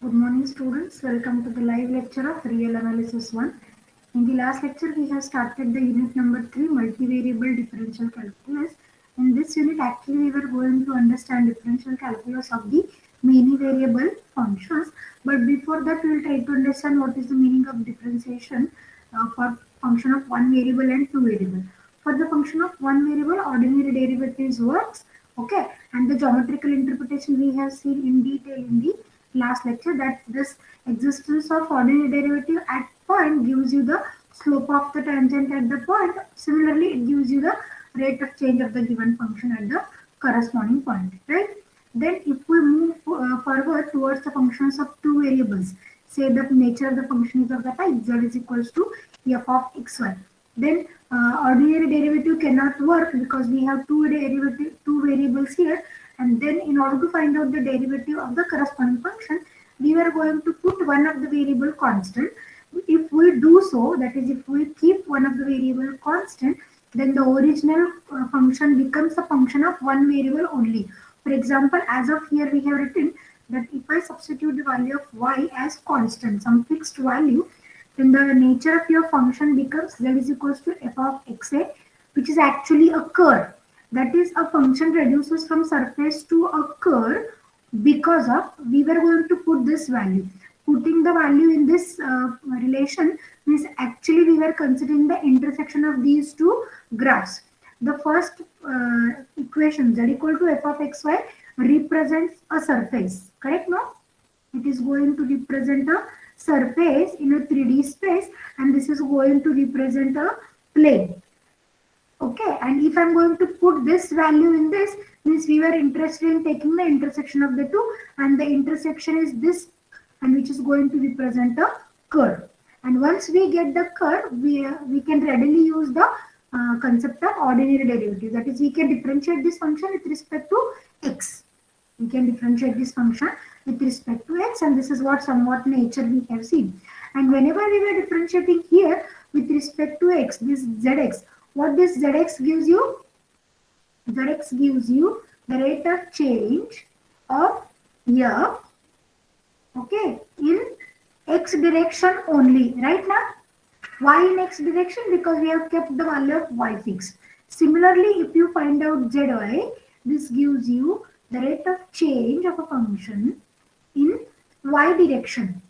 Good morning, students. Welcome to the live lecture of Real Analysis 1. In the last lecture, we have started the unit number 3, Multivariable Differential Calculus. In this unit, actually, we were going to understand differential calculus of the many variable functions. But before that, we will try to understand what is the meaning of differentiation for function of one variable and two variable. For the function of one variable, ordinary derivatives works. Okay, and the geometrical interpretation we have seen in detail in the last lecture, that this existence of ordinary derivative at point gives you the slope of the tangent at the point. Similarly, it gives you the rate of change of the given function at the corresponding point, right? Then if we move forward towards the functions of two variables, say the nature of the function is of the type z is equals to f of xy, then ordinary derivative cannot work because we have two variables here, and then in order to find out the derivative of the corresponding function, we are going to put one of the variable constant. If we do so, that is, if we keep one of the variable constant, then the original function becomes a function of one variable only. For example, as of here we have written that if I substitute the value of y as constant, some fixed value, then the nature of your function becomes z is equals to f of xa, which is actually a curve. That is, a function reduces from surface to a curve because of we were going to put this value. Putting the value in this relation means actually we were considering the intersection of these two graphs. The first equation z equal to f of xy represents a surface, correct? No, it is going to represent a surface in a 3D space, and this is going to represent a plane. Okay, and if I'm going to put this value in this, means we were interested in taking the intersection of the two, and the intersection is this, and which is going to represent a curve. And once we get the curve, we can readily use the concept of ordinary derivative. That is, we can differentiate this function with respect to x. We can differentiate this function with respect to x, and this is what somewhat nature we have seen. And whenever we were differentiating here with respect to x, this zx, what this zx gives you? Zx gives you the rate of change of f, okay, in x direction only, right now? Why in x direction? Because we have kept the value of y fixed. Similarly, if you find out zy, this gives you the rate of change of a function in y direction.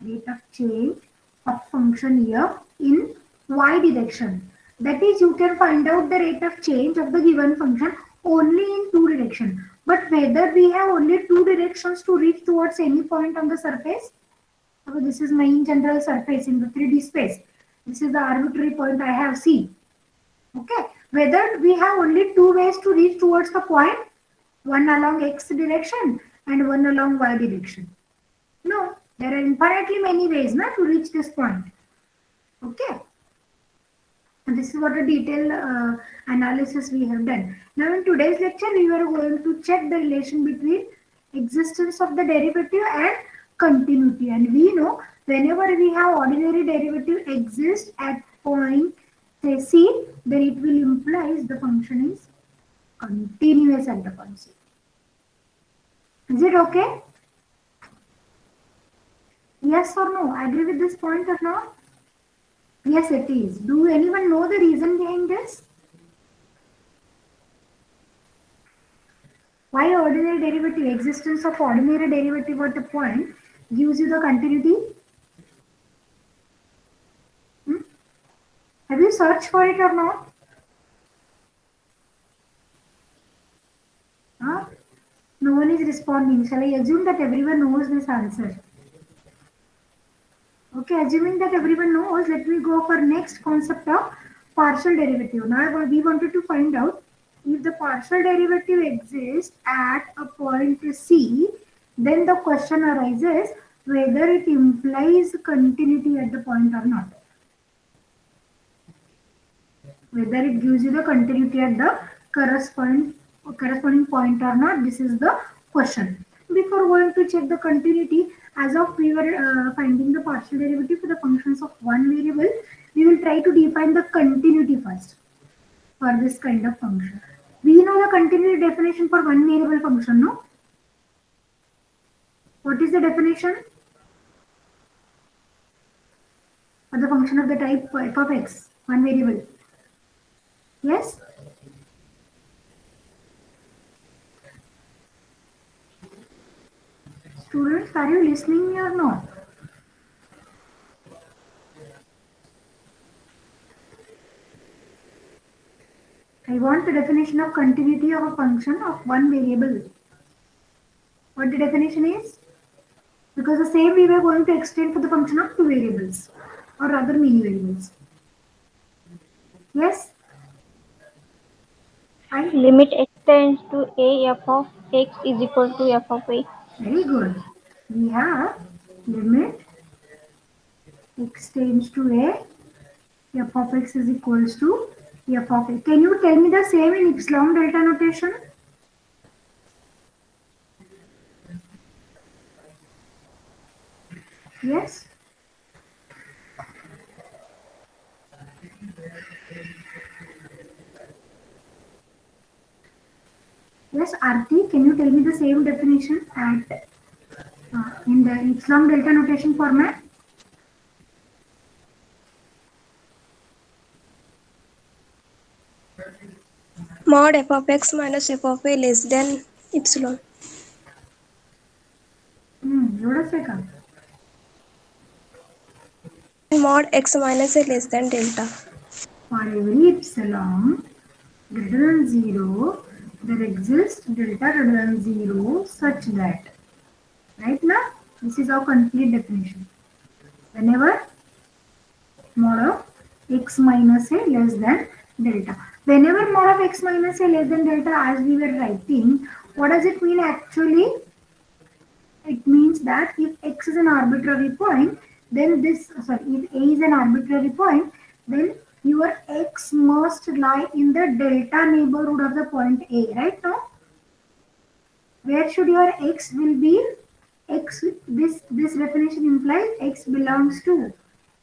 Rate of change of function f in y direction. That is, you can find out the rate of change of the given function only in two directions. But whether we have only two directions to reach towards any point on the surface, so this is my in general surface in the 3D space. This is the arbitrary point I have seen. Okay. Whether we have only two ways to reach towards the point, one along x direction and one along y direction. No, there are infinitely many ways to reach this point. Okay. And this is what a detailed analysis we have done. Now in today's lecture, we are going to check the relation between existence of the derivative and continuity. And we know whenever we have ordinary derivative exist at point say C, then it will imply the function is continuous at the point C. Is it okay? Yes or no? Agree with this point or not? Yes, it is. Do anyone know the reason behind this? Why ordinary derivative, existence of ordinary derivative at a point gives you the continuity? Have you searched for it or not? Huh? No one is responding. Shall I assume that everyone knows this answer? Okay, assuming that everyone knows, let me go for next concept of partial derivative. Now we wanted to find out if the partial derivative exists at a point C, then the question arises whether it implies continuity at the point or not. Whether it gives you the continuity at the corresponding point or not, this is the question. Before going to check the continuity, as of we were finding the partial derivative for the functions of one variable, we will try to define the continuity first for this kind of function. We know the continuity definition for one variable function, no? What is the definition of the function of the type f of x, one variable? Yes? Students, are you listening me or not? I want the definition of continuity of a function of one variable. What the definition is? Because the same we were going to extend for the function of two variables or rather many variables. Yes? I Limit x tends to a f of x is equal to f of a. Very good. We have limit x tends to a f of x is equals to f of a. Can you tell me the same in epsilon delta notation? Yes? Yes, Arti, can you tell me the same definition at in the epsilon delta notation format? Mod f of x minus f of a less than epsilon. एवढंच आहे का? Mod x minus a less than delta. For every epsilon greater than 0, there exists delta greater than 0 such that, right now, this is our complete definition. Whenever mod of x minus a less than delta. Whenever mod of x minus a less than delta, as we were writing, what does it mean actually? It means that if x is an arbitrary point, then if a is an arbitrary point, then your x must lie in the delta neighborhood of the point A, right now? Where should your x will be? X, this definition implies x belongs to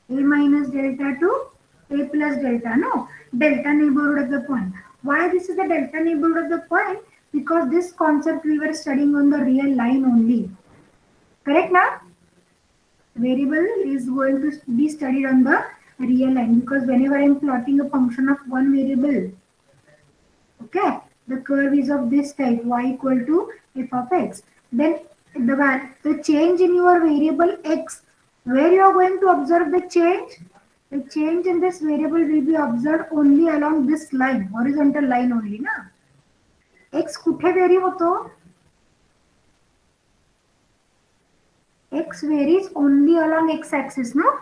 a minus delta to a plus delta, no? Delta neighborhood of the point. Why this is the delta neighborhood of the point? Because this concept we were studying on the real line only. Correct now? Variable is going to be studied on the real line, because whenever I am plotting a function of one variable, okay, the curve is of this type, y equal to f of x. Then the change in your variable x, where you are going to observe the change? The change in this variable will be observed only along this line, horizontal line only, na? X कुठे vary होतो? X varies only along x-axis, no?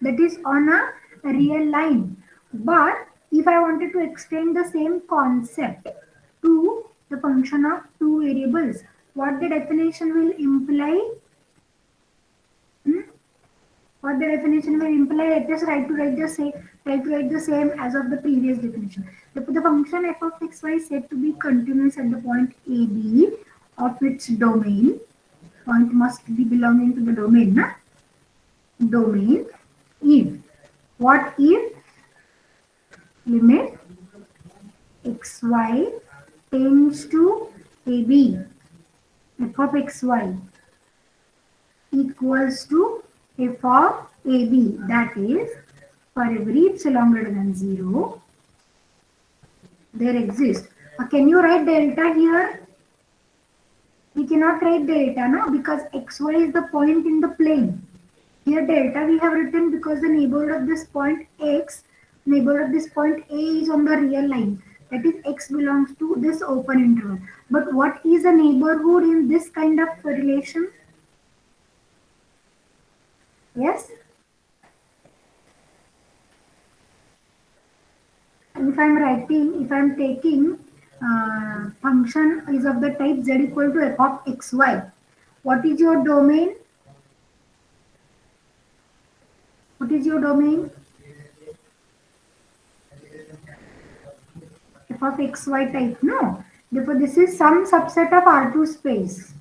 That is on a real line. But if I wanted to extend the same concept to the function of two variables, what the definition will imply? What the definition will imply? Let us try to write the same as of the previous definition. The function f of x y is said to be continuous at the point AB of its domain. Point must be belonging to the domain, na? Domain if what if limit xy tends to AB, f of xy equals to f of AB, that is for every epsilon greater than 0 there exists. Can you write delta here? We cannot write delta, no, because xy is the point in the plane. Here delta we have written because the neighborhood of this point x, neighborhood of this point A is on the real line. That is x belongs to this open interval. But what is a neighborhood in this kind of relation? Yes? If if I am taking function is of the type z equal to f of xy, what is your domain? What is your domain? F of xy type, no? Therefore, this is some subset of R2 space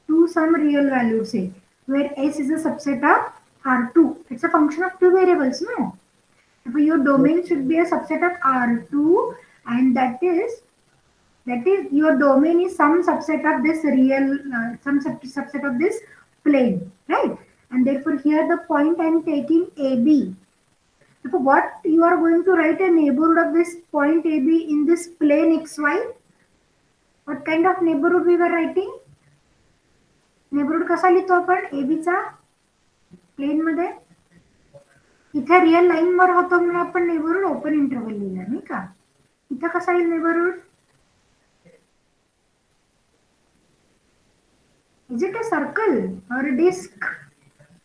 to some real value, say, where S is a subset of R2. It's a function of two variables, no? Therefore, your domain should be a subset of R2, and that is your domain is some subset of this real, some subset of this plane, right? And therefore here the point I am taking AB. So what you are going to write a neighborhood of this point AB in this plane XY? What kind of neighborhood we were writing? Neighborhood कसा लिहितो आपण AB चा plane मध्ये? इथे real line वर होतो म्हणून आपण neighbourhood open interval लिहिला नाही का? इथं कसा येईल neighbourhood? Is it a circle or a disc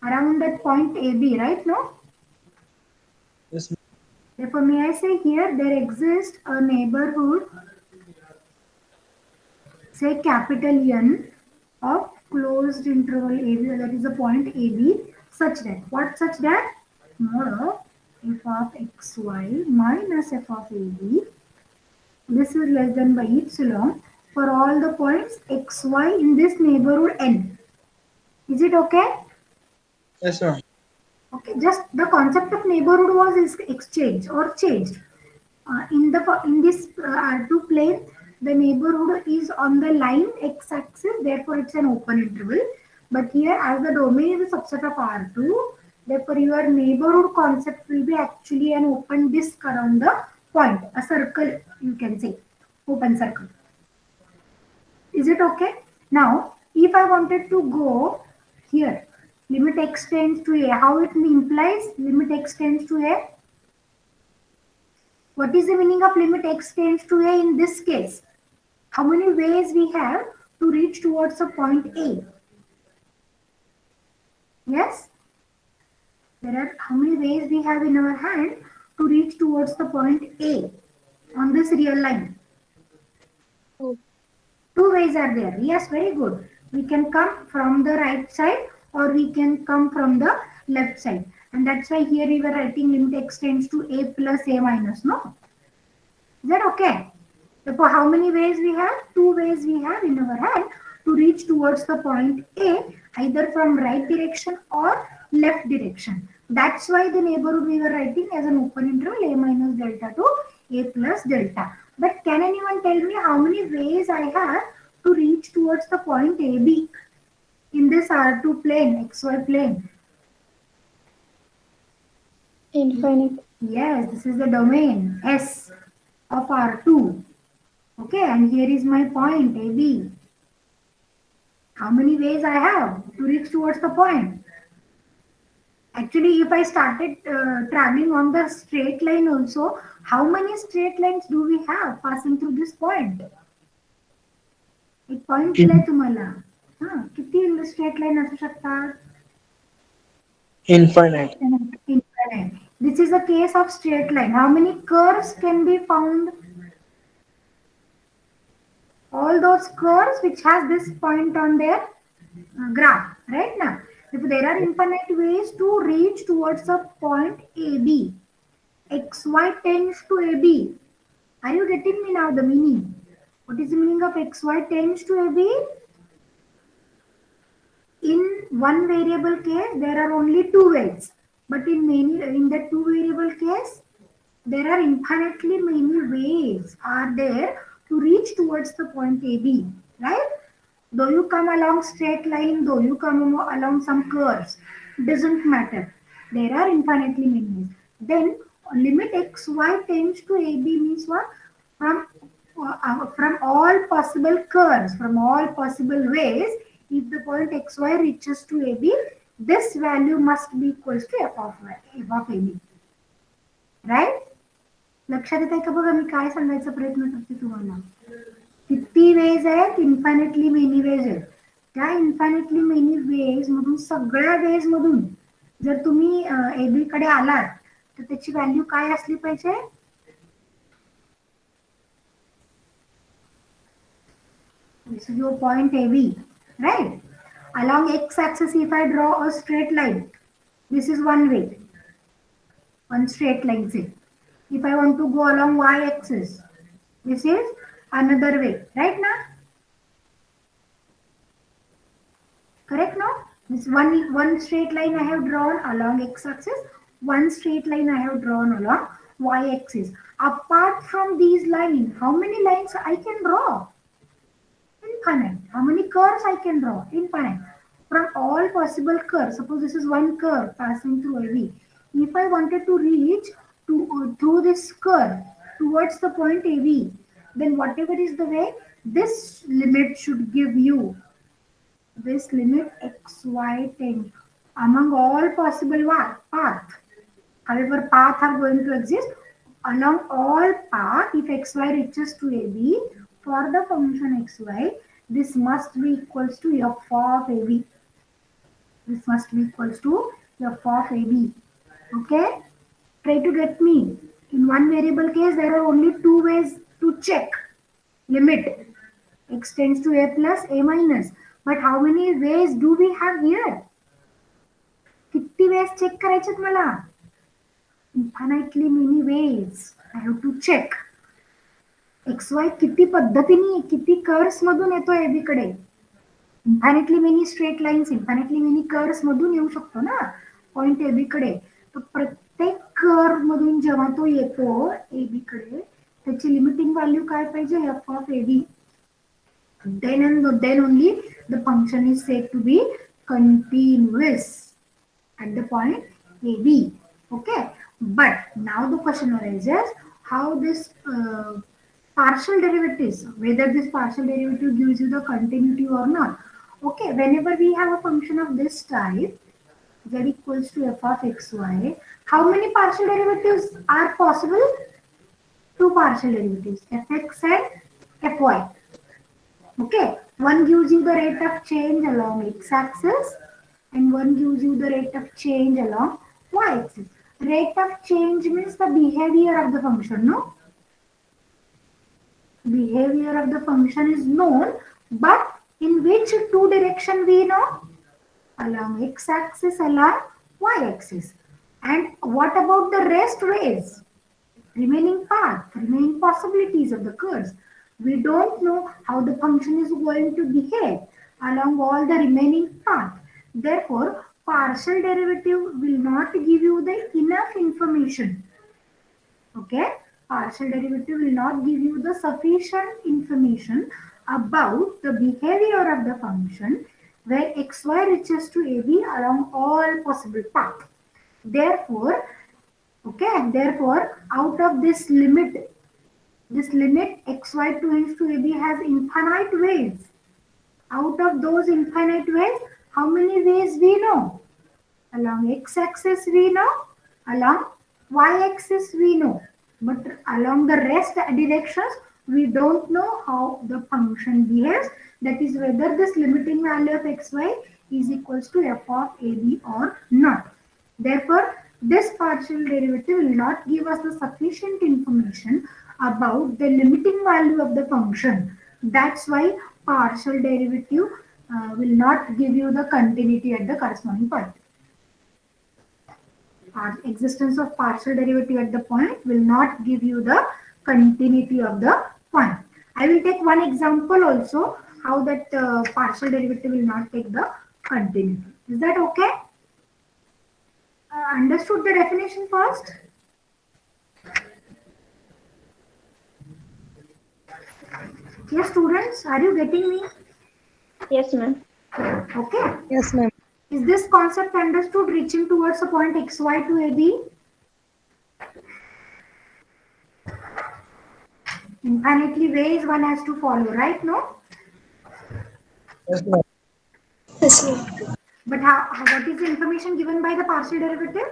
around that point AB, right? No? Yes. Therefore, may I say here there exists a neighborhood, say capital N, of closed interval AB, that is the point AB, such that, what such that? Mod of f of xy minus f of AB, this is less than by epsilon for all the points xy in this neighborhood N. Is it okay? Yes, ma'am. Okay, just the concept of neighborhood was exchanged or changed. In this R2 plane, the neighborhood is on the line x-axis, therefore it's an open interval. But here, as the domain is a subset of R2, therefore your neighborhood concept will be actually an open disk around the point, a circle, you can say, open circle. Is it okay? Now, if I wanted to go here, limit x tends to a, how it implies limit x tends to a? What is the meaning of limit x tends to a in this case? How many ways we have to reach towards a point A? Yes? There are how many ways we have in our hand to reach towards the point A on this real line? Two ways are there. Yes, very good. We can come from the right side or we can come from the left side. And that's why here we were writing limit x tends to a plus a minus, no? Is that okay? Therefore, how many ways we have? Two ways we have in our hand to reach towards the point A, either from right direction or left direction. That's why the neighborhood we were writing as an open interval a minus delta to a plus delta. But can anyone tell me how many ways I have to reach towards the point AB in this R2 plane, XY plane? Infinite. Yes, this is the domain S of R2. Okay, and here is my point AB. How many ways I have to reach towards the point? Actually, if I started traveling on the straight line also, how many straight lines do we have passing through this point? एक point दिलाय तुम्हाला. किती straight line असू शकतात? Infinite. Infinite. This is a case of straight line. How many curves can be found? All those curves which has this point on their graph, right now. If there are infinite ways to reach towards a point AB, xy tends to AB. Are you getting me now the meaning? What is the meaning of xy tends to AB? In one variable case, there are only two ways. But in the two variable case, there are infinitely many ways are there to reach towards the point AB, right? Though you come along straight line, though you come along some curves, doesn't matter. There are infinitely many ways. Then limit xy tends to AB means what? From all possible curves, from all possible ways, if the point xy reaches to AB, this value must be equals to f of AB. Right? लक्षात येत आहे का? बघा मी काय सांगायचा प्रयत्न करते तुम्हाला. किती वेज आहेत? इन्फायनेटली मेनी वेज आहेत. त्या इन्फायनेटली मेनी वेज मधून सगळ्या वेज मधून जर तुम्ही एबी कडे आलात तर त्याची व्हॅल्यू काय असली पाहिजे? This is your point AB, right? Along x-axis, if I draw a straight line, this is one way, one straight line. Say, if I want to go along y-axis, this is another way, right now? Correct, no? This one straight line I have drawn along x-axis, one straight line I have drawn along y-axis. Apart from these lines, how many lines I can draw? Infinite. How many curves I can draw? Infinite. from all possible curves. Suppose this is one curve passing through AB. If I wanted to reach through this curve towards the point AB, then whatever is the way, this limit should give you this limit xy tend among all possible path. However, path are going to exist along all path. If xy reaches to AB, for the function xy, this must be equals to f of AB. This must be equals to f of AB. Okay? Try to get me. In one variable case, there are only two ways to check limit. X tends to a plus, a minus. But how many ways do we have here? किती ways check करायचेत मला? Infinitely many ways. I have to check. XY किती पद्धतीने किती curves मधून येतो AB कडे. Infinitely many straight lines, infinitely many curves मधून येऊ शकतो ना पॉइंट AB कडे. तर प्रत्येक कर्व मधून जेव्हा तो येतो AB कडे, त्याची लिमिटिंग व्हॅल्यू काय पाहिजे? f of AB. Then only the function is said to be continuous at the point AB. Okay, but now the question arises how this partial derivatives, whether this partial derivative gives you the continuity or not. Okay, whenever we have a function of this type, z equals to f of xy, how many partial derivatives are possible? Two partial derivatives, fx and fy. Okay, one gives you the rate of change along x-axis and one gives you the rate of change along y-axis. Rate of change means the behavior of the function, no? Behavior of the function is known, but in which two direction we know? Along x-axis, along y-axis. And what about the rest ways? Remaining path, remaining possibilities of the curves. We don't know how the function is going to behave along all the remaining path. Therefore, partial derivative will not give you the enough information. Okay? Partial derivative will not give you the sufficient information about the behavior of the function where xy reaches to AB along all possible paths. Therefore, out of this limit xy tends to AB has infinite ways. Out of those infinite ways, how many ways we know? Along x-axis we know, along y-axis we know. But along the rest directions, we don't know how the function behaves. That is whether this limiting value of xy is equals to f of AB or not. Therefore, this partial derivative will not give us the sufficient information about the limiting value of the function. That's why partial derivative will not give you the continuity at the corresponding point. Existence of partial derivative at the point will not give you the continuity of the point. I will take one example also how that partial derivative will not take the continuity. Is that okay? Understood the definition first? Yes, students, are you getting me? Yes, ma'am. Okay. Yes, ma'am. Is this concept understood, reaching towards a point xy to AB? Infinitely ways one has to follow, right? No? Yes, ma'am. Yes, ma'am. But what is the information given by the partial derivative?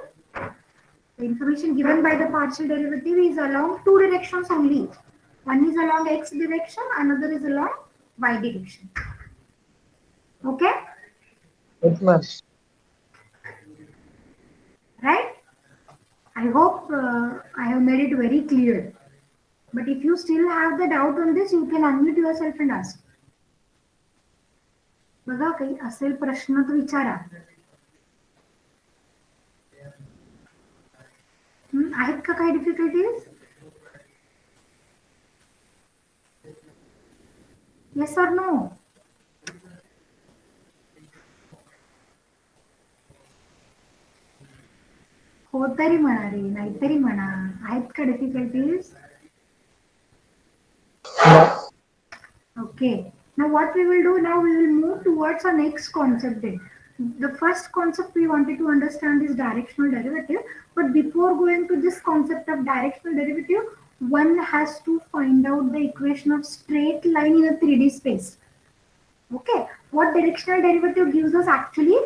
The information given by the partial derivative is along two directions only. One is along x direction, another is along y direction. Okay? Yes, ma'am. Right? I hope I have made it very clear. But if you still have the doubt on this, you can unmute yourself and ask. बघा काही असेल प्रश्न तर विचारा. आहेत का काही difficulties? Yes और नो? हो तरी म्हणा रे, नाहीतरी म्हणा. आहेत का difficulties? No. Okay. Now what we will do now, we will move towards our next concept then. The first concept we wanted to understand is directional derivative. But before going to this concept of directional derivative, one has to find out the equation of straight line in a 3D space. Okay, what directional derivative gives us actually?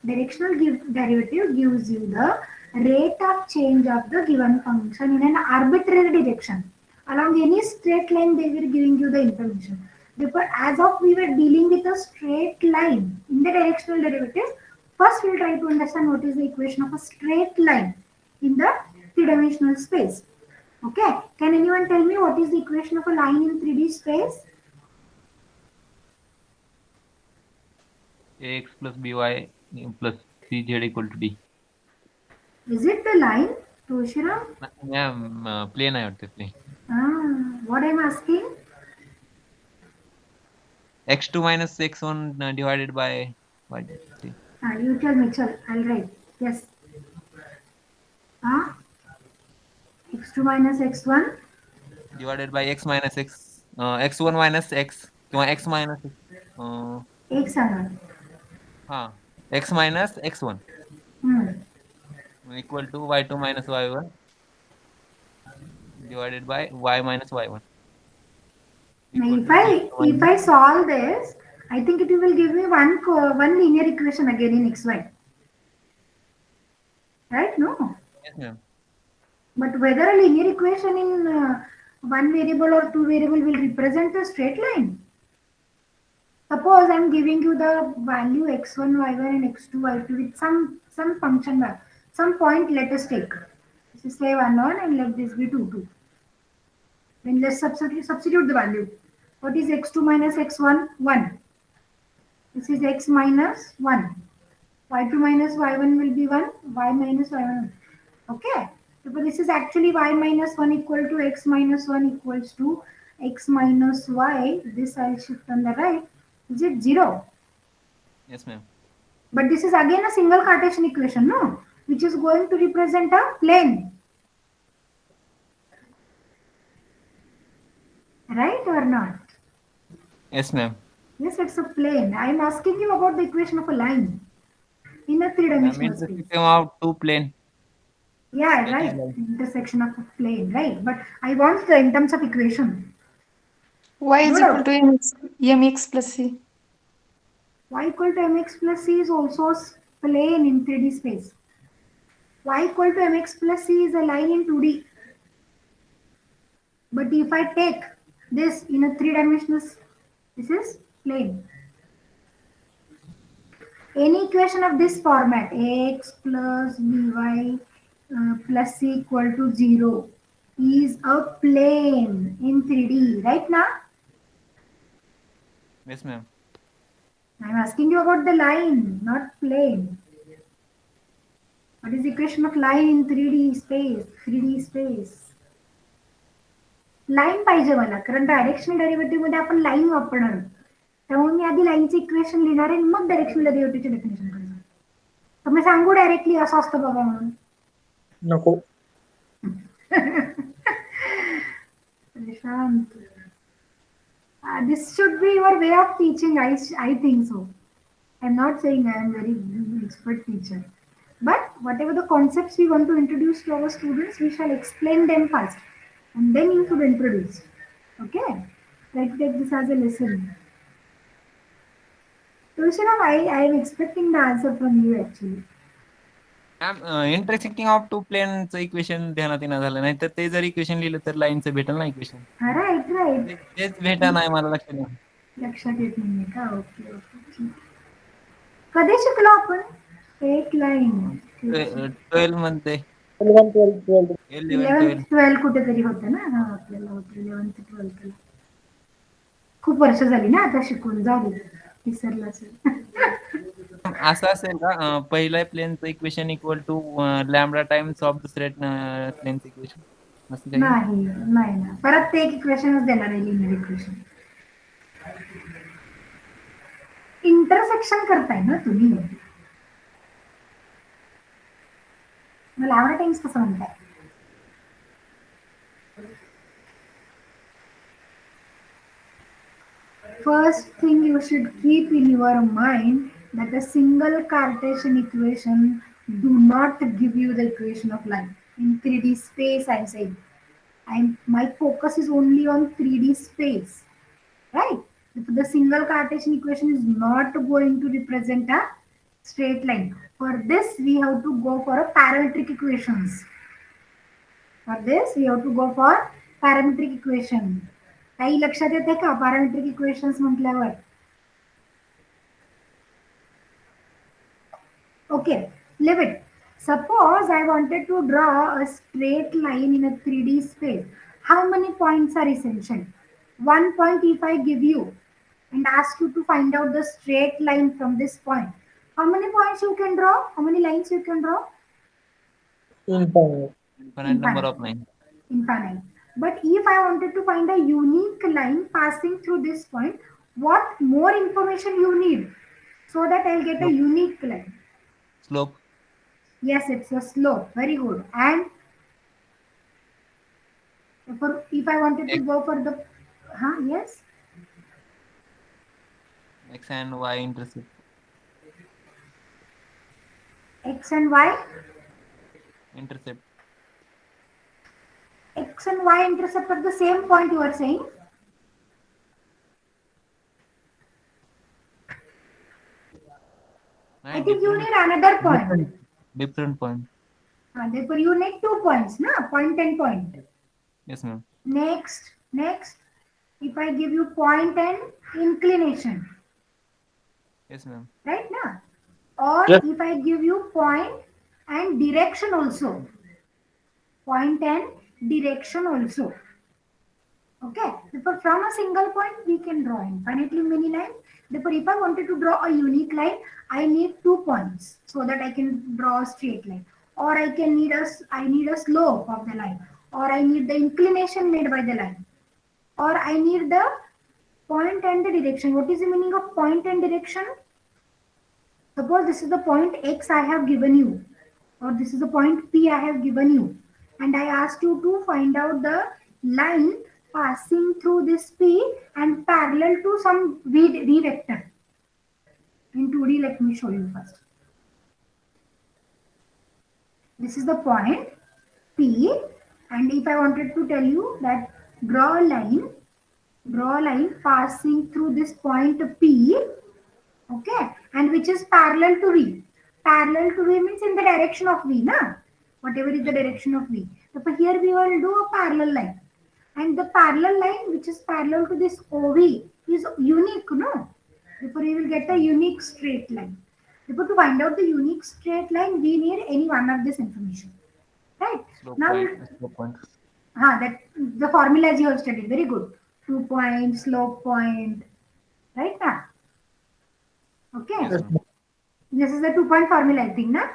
Derivative gives you the rate of change of the given function in an arbitrary direction. Along any straight line, they were giving you the information. Because as of we were dealing with a straight line in the directional derivative, first we'll try to understand what is the equation of a straight line in the three-dimensional space. Okay, can anyone tell me what is the equation of a line in 3D space? ax plus by plus cz equal to d. Is it the line, Toshiram? Ma'am plane आहे वाटते plane. What I'm asking? x2 minus x1 divided by what? You tell me, chal, I'll write. Yes. X2 minus x1 divided by x minus x x1 minus x किंवा x minus एक सांगा. हाँ x minus x1 equal to y2 minus y1 divided by y minus y1. Now, if I solve this, I think it will give me one linear equation again in xy. Right? No. Yes, ma'am. But whether a linear equation in one variable or two variable will represent a straight line. Suppose I'm giving you the value x1, y1 and x2, y2 with some function, some point let us take. This is say 1, 1 and let this be 2, 2. Then let's substitute the value. What is x2 minus x1? 1. This is x minus 1. y2 minus y1 will be 1. y minus y1. Okay. So this is actually y minus 1 equal to x minus 1 equals to x minus y. This I'll shift on the right. Is it 0? Yes, ma'am. But this is again a single Cartesian equation, no? Which is going to represent a plane. Right or not? Yes, ma'am. Yes, it's a plane. I am asking you about the equation of a line in a three-dimensional space. Intersection of two plane. Yeah, right. Intersection of a plane, right? But I want the in terms of equation. Y is equal to mx plus c. Y equal to mx plus c is also a plane in 3D space. Y equal to mx plus c is a line in 2D. But if I take this in a three-dimensional, this is plane. Any equation of this format, ax plus by plus c equal to 0 is a plane in 3D, right now? Yes, ma'am. I'm asking you about the line, not plane. What is the equation of line in 3D space? 3D space. Line पाहिजे मला, कारण directional derivative मध्ये आपण line वापरणार. त्यामुळे मी आधी लाईनचे equation लिहिणार आहे मग डायरेक्शनल डेरिव्हेटिव्हचे डेफिनेशन करणार. तर मी सांगू डायरेक्टली असं असतं बाबा म्हणून. नको. Prashant. This should be your way of teaching. I think so. I'm not saying I am very expert teacher. But whatever the concepts we want to introduce to our students, we shall explain them first. And then you should introduce. Okay? Try to take this as a lesson. So, I am expecting the answer from you actually. Intersecting of two प्लेनचं equation ध्यानात येणं झालं नाही तर ते जर equation लिहिलं तर लाईनचं भेटेल ना इक्वेशन. राईट. तेच भेटा नाही मला लक्षात येत नाहीये का? Okay okay. कधी शिकलो आपण? स्ट्रेट लाईन 12 मध्ये 11th 12 कुठेतरी होतं ना. हा आपल्याला होतं 11th 12th. खूप वर्ष झाली ना आता शिकून. जाऊ दे, विसरला असेल. असं असेल का पहिल्या प्लेनचं equation equal to lambda times of दुसऱ्या प्लेनचं इक्वेशन? नाही ना, परत ते एक इक्वेशनच देणार आहे, लिनियर इक्वेशन. इंटरसेक्शन करताय ना तुम्ही. लॅम्बडा टाइम्स कसं म्हणताय? First thing you should keep in your mind that a single Cartesian equation do not give you the equation of line. In 3D space, I'm saying. My focus is only on 3D space, right? The single Cartesian equation is not going to represent a straight line. For this, we have to go for a parametric equations. For this, we have to go for parametric equation. काही लक्षात येते का parametric equations म्हटल्यावर? Okay, leave it. Suppose I wanted to draw a straight line in a 3D space. How many points are essential? 1 point if I give you and ask you to find out the straight line from this point. How many points you can draw? How many lines you can draw? Infinite. Infinite number of lines. Infinite. But if I wanted to find a unique line passing through this point, what more information you need so that I'll get a Slope. unique line? Slope. Yes, it's a slope. Very good. And if I wanted to go for the, yes, X and Y intercept. X and Y. Intercept. X and Y intercept at the same point you are saying? I think you need another point. Different point. Therefore, you need 2 points, na? Point and point. Yes, ma'am. Next, if I give you point and inclination, Yes, ma'am. right na? Or Yes. if I give you point and direction also. Point and direction also. Okay. Therefore, from a single point, we can draw infinitely many lines. Therefore, if I wanted to draw a unique line, I need 2 points so that I can draw a straight line. Or I need a slope of the line. Or I need the inclination made by the line. Or I need the point and the direction. What is the meaning of point and direction? Suppose this is the point X I have given you. Or this is the point P I have given you. And I asked you to find out the line passing through this P and parallel to some V vector. In 2D, let me show you first. This is the point P, and if I wanted to tell you that draw a line passing through this point P, okay, and which is parallel to V. Parallel to V means in the direction of V, na? Whatever is the direction of V. So here we will do a parallel line. And the parallel line which is parallel to this OV is unique, no? Therefore, we will get a unique straight line. Therefore, to find out the unique straight line, we need any one of this information. Right? Slope Now, point. Slope point. that the formulas you have studied. Very good. 2 point, slope point. Right now? Okay. Yes, ma'am. This is the 2-point formula, I think, na?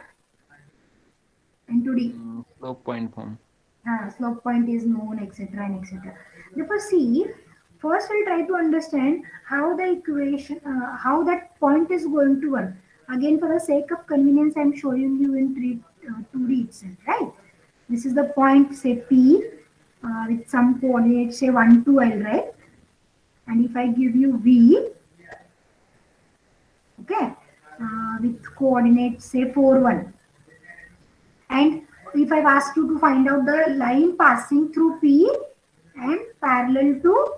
In 2D. Slope point form. Slope point is known, etc. and etc. Therefore, see, first we'll try to understand how the equation, how that point is going to work. Again, for the sake of convenience, I'm showing you in 2D itself, right? This is the point, say P, with some coordinates, say 1, 2, I'll write. And if I give you V, okay, with coordinates, say 4, 1. And if I've asked you to find out the line passing through P and parallel to,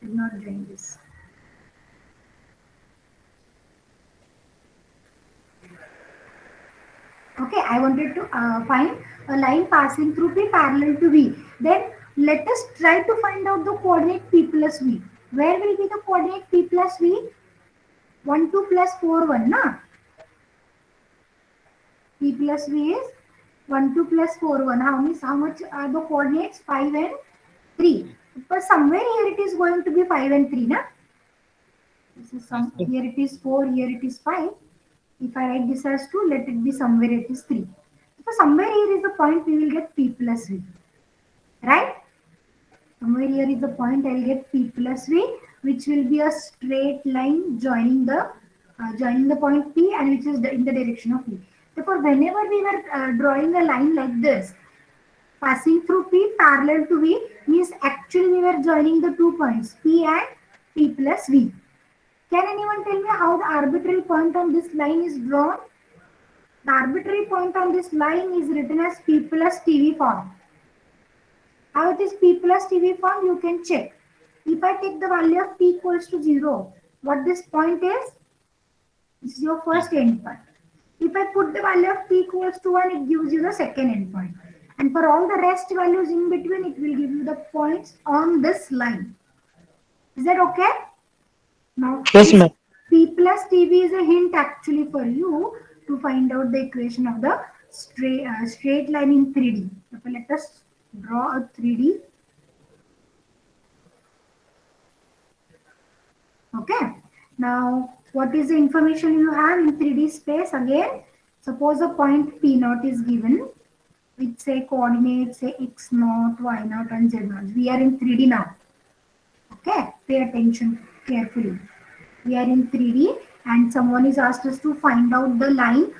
I'm not doing this. Okay, I wanted to find a line passing through P parallel to V. Then let us try to find out the coordinate P plus V. Where will be the coordinate P plus V? 1, 2 plus 4, 1, na? P plus V is 1, 2 plus 4, 1. How much are the coordinates? 5 and 3. But somewhere here it is going to be 5 and 3, na? This is here it is 4, here it is 5. If I write this as 2, let it be somewhere it is 3. So somewhere here is the point we will get P plus V. Right? Somewhere here is the point I will get P plus V, which will be a straight line joining the point P and which is in the direction of V. Therefore, whenever we were drawing a line like this, Passing through P parallel to V means actually we were joining the 2 points P and P plus V. Can anyone tell me how the arbitrary point on this line is drawn? The arbitrary point on this line is written as P plus TV form. How it is P plus TV form, you can check. If I take the value of P equals to 0, what this point is? This is your first endpoint. If I put the value of P equals to 1, it gives you the second endpoint. And for all the rest values in between, it will give you the points on this line. Is that okay? Now, Yes, ma'am. P plus TV is a hint actually for you to find out the equation of the straight line in 3D. Okay, let us draw a 3D. Okay. Now, what is the information you have in 3D space? Again, suppose a point P0 is given with say coordinates say x0, y0 and z0. We are in 3D now. Okay, pay attention carefully. We are in 3D and someone is asked us to find out the line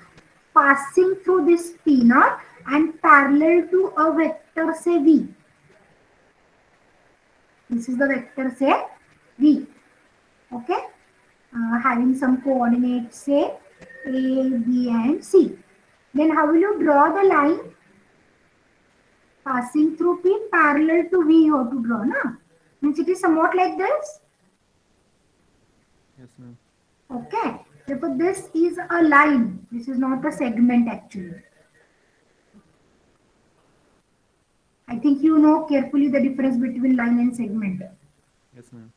passing through this P0 and parallel to a vector say V. This is the vector say V. Okay, having some coordinates say A, B and C. Then how will you draw the line passing through P parallel to V? You have to draw, na? Means it is somewhat like this. Yes, ma'am. Okay, therefore this is a line. This is not a segment actually. I think you know carefully the difference between line and segment. Yes, ma'am.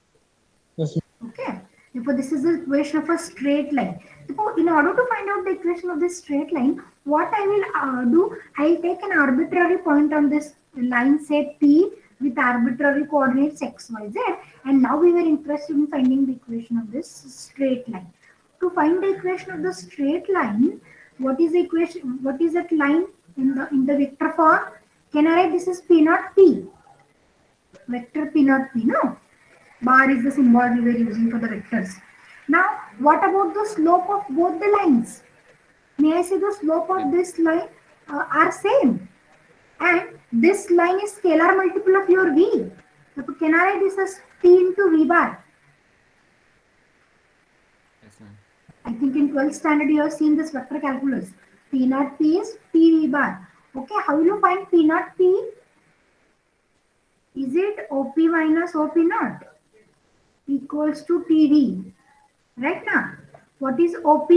Yes, Okay, therefore this is the equation of a straight line. Therefore, in order to find out the equation of this straight line, what I will do, I will take an arbitrary point on this line, say P, with arbitrary coordinates x, y, z, and now we were interested in finding the equation of this straight line. To find the equation of the straight line, what is the equation? What is that line in the vector form? Can I write this is P naught P? Vector P naught P, no? Bar is the symbol we were using for the vectors. Now, what about the slope of both the lines? May I say the slope of this line are same? And this line is scalar multiple of your V. So, can I write this as P into V bar? Yes, ma'am. I think in 12th standard you have seen this vector calculus. P naught P is P V bar. Okay, how will you find P naught P? Is it OP minus OP naught equals to TD? Right now, what is OP?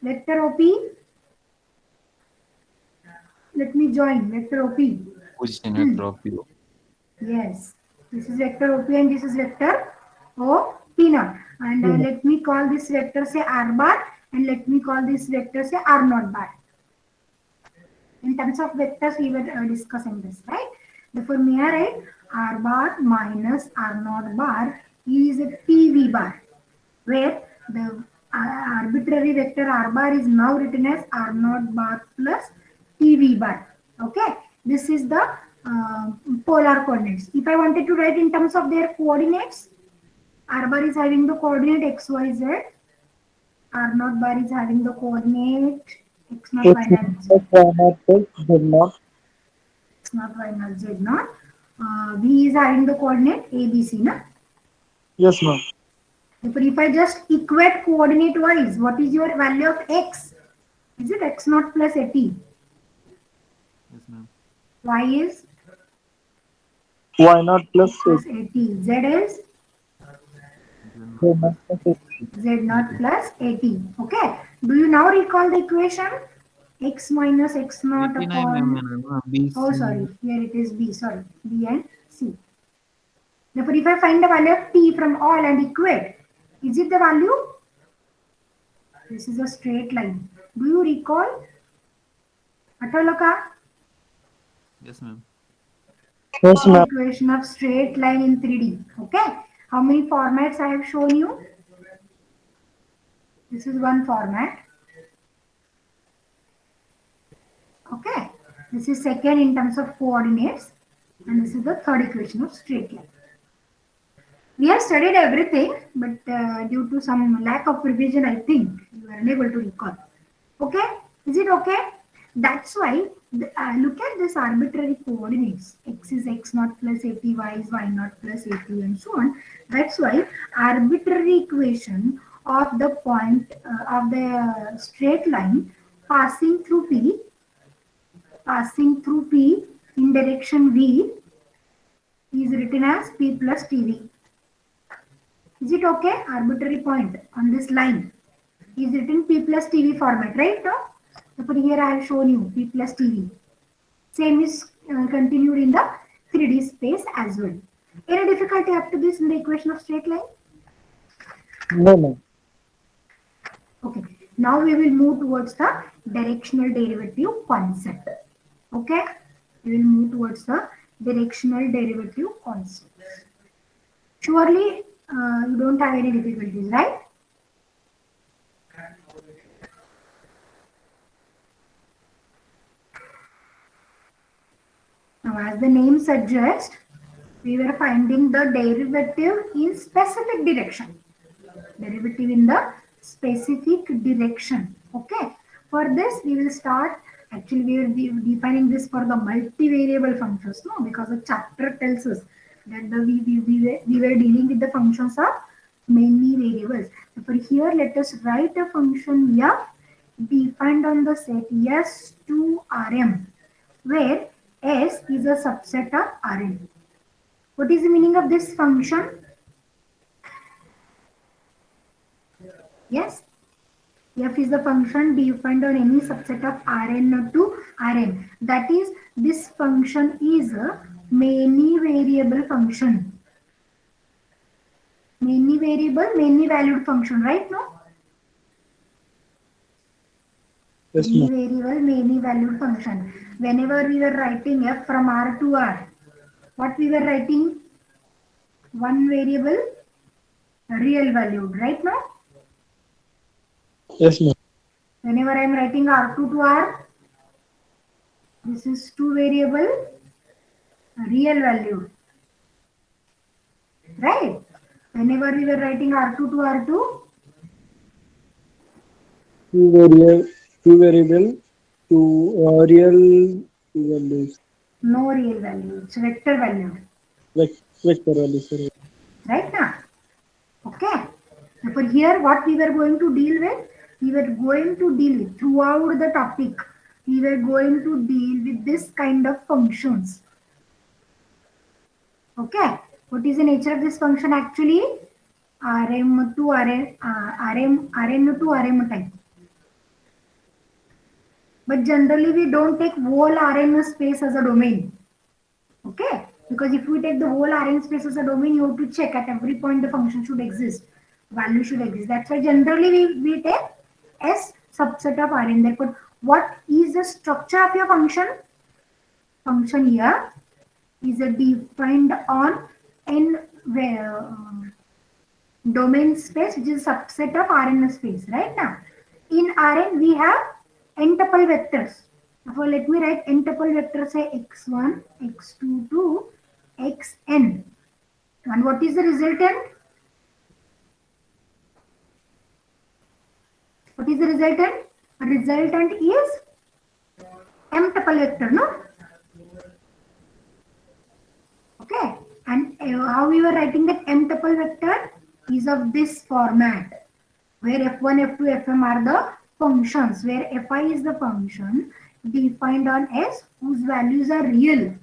Vector OP? Let me join vector OP. Position vector of P. Yes, this is vector OP and this is vector OP naught. And let me call this vector say R bar and let me call this vector say R naught bar. In terms of vectors, we were discussing this, right? Therefore, may I write R bar minus R naught bar is a PV bar, where the arbitrary vector R bar is now written as R naught bar plus PV bar. Okay, this is the polar coordinates. If I wanted to write in terms of their coordinates, R bar is having the coordinate x, y, z. R naught bar is having the coordinate x naught, y naught, z. X naught, y naught, z naught. V is having the coordinate a, b, c. Na? Yes, ma'am. Therefore, if I just equate coordinate wise, what is your value of x? Is it x naught plus 80? Yes, ma'am. Y is Why not plus plus 80. Z is z naught plus 80. Okay. Do you now recall the equation? X minus x naught 89, upon. ma'am. B, Oh, C. sorry. Here it is B. Sorry. B and C. Therefore, if I find the value of T from all and equate, is it the value? This is a straight line. Do you recall? Atolaka? Yes, ma'am. Yes, ma'am. Equation of straight line in 3D. Okay. How many formats I have shown you? This is one format. Okay. This is second in terms of coordinates. And this is the third equation of straight line. We have studied everything, but due to some lack of revision, I think you are unable to recall. Okay? Is it okay? That's why, look at this arbitrary coordinates. X is x naught plus 80, y is y naught plus 80, and so on. That's why arbitrary equation of the point of the straight line passing through P in direction V is written as P plus TV. Is it okay? Arbitrary point on this line is written P plus TV format, right? No? But here I have shown you P plus TV. Same is continued in the 3D space as well. Any difficulty up to this in the equation of straight line? No, ma'am. Okay. Now we will move towards the directional derivative concept. Okay. We will move towards the directional derivative concept. Surely you don't have any difficulties, right? Now, as the name suggests, we were finding the derivative in specific direction. Derivative in the specific direction. Okay. For this, we will start. Actually, we will be defining this for the multivariable functions. No, because the chapter tells us that we were dealing with the functions of many variables. So for here, let us write a function f defined on the set S to Rm, where S is a subset of Rn. What is the meaning of this function? Yes, f is the function defined on any subset of Rn to Rn. That is, this function is a many variable function. Many variable, many valued function, right? No? Yes, Many ma'am. variable, many valued function. Whenever we were writing f from R to R, what we were writing? One variable, real valued, right now? Yes, ma'am. Whenever I am writing R2 to R, this is two variable, real valued, right? Whenever we were writing R2 to R2, Two variable, two real values, no real value, it's vector value, vector values. Sorry. right now? Okay. Therefore, here what we were going to deal with, we were going to deal with throughout the topic, we were going to deal with this kind of functions. Okay. What is the nature of this function actually? Rm to Rn to Rm type. But generally we don't take whole Rn space as a domain. Okay. Because if we take the whole Rn space as a domain, you have to check at every point the function should exist. Value should exist. That's why generally we take S subset of Rn. Therefore, what is the structure of your function? Function here is defined on n domain space, which is a subset of Rn space. Right now, in Rn we have n tuple vectors. Therefore, let me write n tuple vectors say x1, x2 to xn. And what is the resultant? What is the resultant? Resultant is m tuple vector, no? Okay. And how we were writing that m tuple vector is of this format, where f1, f2, fm are the functions, where fi is the function defined on S whose values are real.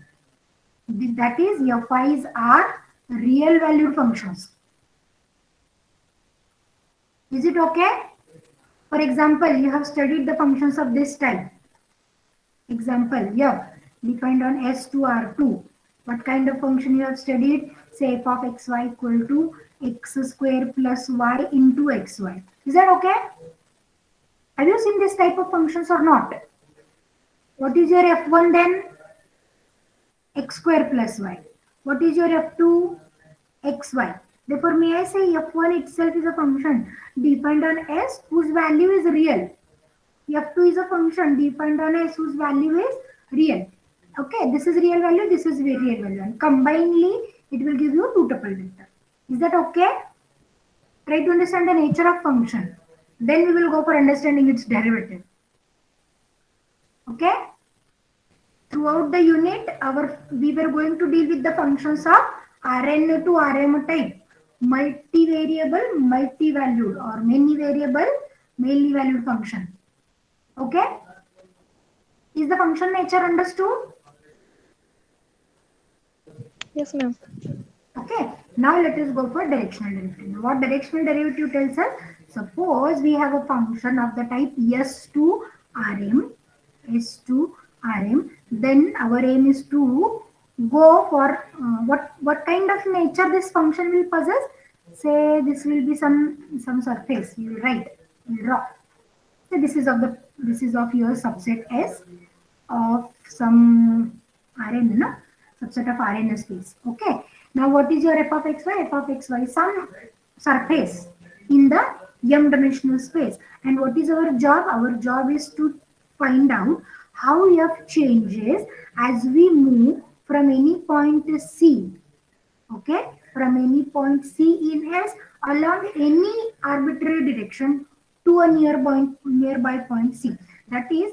That is, fi's are real valued functions. Is it okay? For example, you have studied the functions of this type. Example, f defined on S to R2. What kind of function you have studied? Say f of xy equal to x square plus y into xy. Is that okay? Have you seen this type of functions or not? What is your f1 then? X square plus y. What is your f2? Xy. Therefore, may I say f1 itself is a function defined on S whose value is real. f2 is a function defined on S whose value is real. Okay, this is real value, this is real value. And combinedly, it will give you two tuple vector. Is that okay? Try to understand the nature of function. Then we will go for understanding its derivative. Okay. Throughout the unit, we were going to deal with the functions of Rn to Rm type, multivariable, multi-valued, or many variable, mainly valued function. Okay. Is the function nature understood? Yes, ma'am. Okay, now let us go for directional derivative. What directional derivative tells us? Suppose we have a function of the type S to Rm, S to Rm, then our aim is to go for what kind of nature this function will possess. Say this will be some surface. You will write, you will draw. So this is of your subset S of some Rn, no? Subset of Rn space. Okay. Now what is your f of xy? F of xy some surface in the m dimensional space. And what is our job? Our job is to find out how f changes as we move from any point C. Okay, from any point C in S along any arbitrary direction to a nearby point C. That is,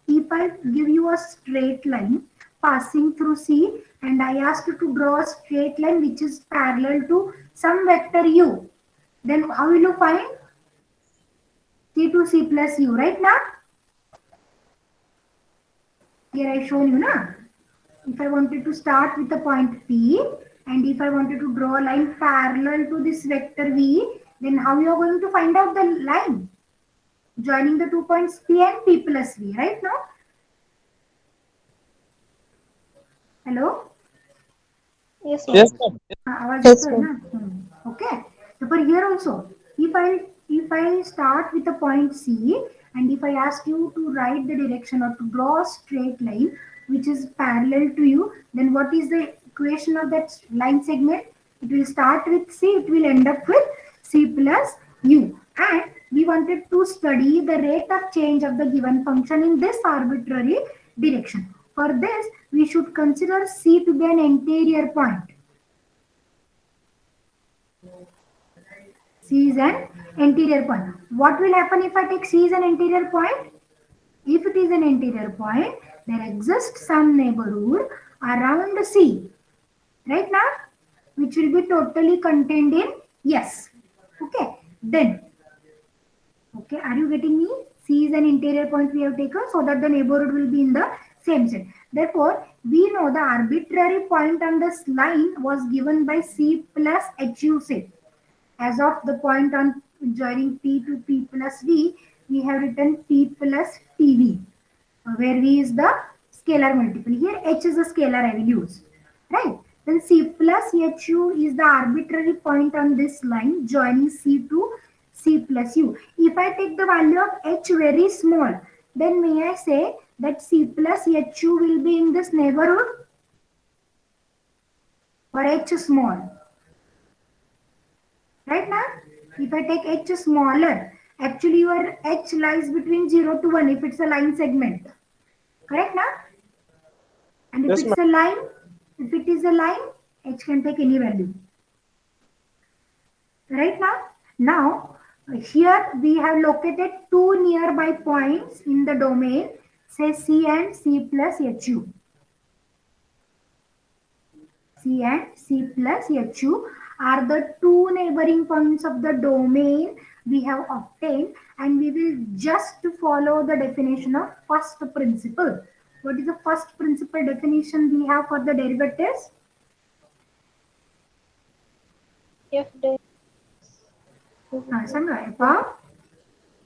if I give you a straight line passing through C and I ask you to draw a straight line which is parallel to some vector U, then how will you find C to C plus U, right now? Here I shown you na. If I wanted to start with the point P and if I wanted to draw a line parallel to this vector V, then how you are going to find out the line? Joining the 2 points P and P plus V, right now? Hello? Yes, ma'am. Yes, ma'am. आवाज Yes, येतोय ma'am. ना? Okay. So for here also, if I start with the point C and if I ask you to write the direction or to draw a straight line which is parallel to you, then what is the equation of that line segment? It will start with C, it will end up with C plus U. And we wanted to study the rate of change of the given function in this arbitrary direction. For this, we should consider C to be an interior point. C is an interior point. What will happen if I take C is an interior point? If it is an interior point, there exists some neighborhood around C, right now, which will be totally contained in S. Okay, then, okay, are you getting me? C is an interior point we have taken so that the neighborhood will be in the same set. Therefore, we know the arbitrary point on this line was given by C plus HU set. As of the point on joining P to P plus V, we have written P plus PV, where V is the scalar multiple. Here H is the scalar I will use, right? Then C plus HU is the arbitrary point on this line joining C to C plus U. If I take the value of H very small, then may I say that C plus HU will be in this neighborhood or H small? Right now, if I take H smaller, actually your H lies between 0 to 1 if it's a line segment. Correct now? And if Yes, it's a line, if it is a line, H can take any value. Right now? Now, here we have located two nearby points in the domain, say C and C plus HU. C and C plus HU are the two neighboring points of the domain we have obtained, and we will just follow the definition of first principle. What is the first principle definition we have for the derivatives? F dash Sanga f of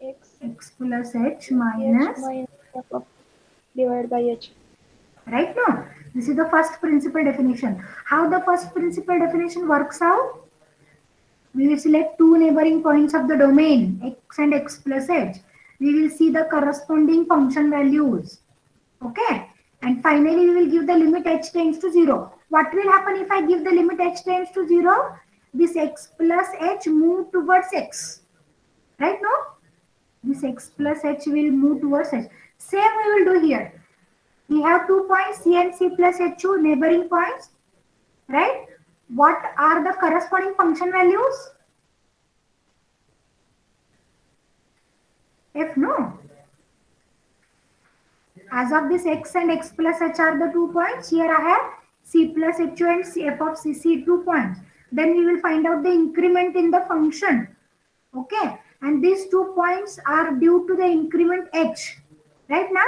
x x plus h h minus, minus f of divided by h. right now. This is the first principle definition. How the first principle definition works out? We will select two neighboring points of the domain, x and x plus h. We will see the corresponding function values. Okay. And finally, we will give the limit h tends to 0. What will happen if I give the limit h tends to 0? This x plus h move towards x. Right now? This x plus h will move towards h. Same we will do here. We have 2 points C and C plus HU neighboring points, right? What are the corresponding function values? F no. As of this x and x plus h are the 2 points, here I have c plus hu and f of c 2 points. Then we will find out the increment in the function. Okay, and these 2 points are due to the increment h. Right now?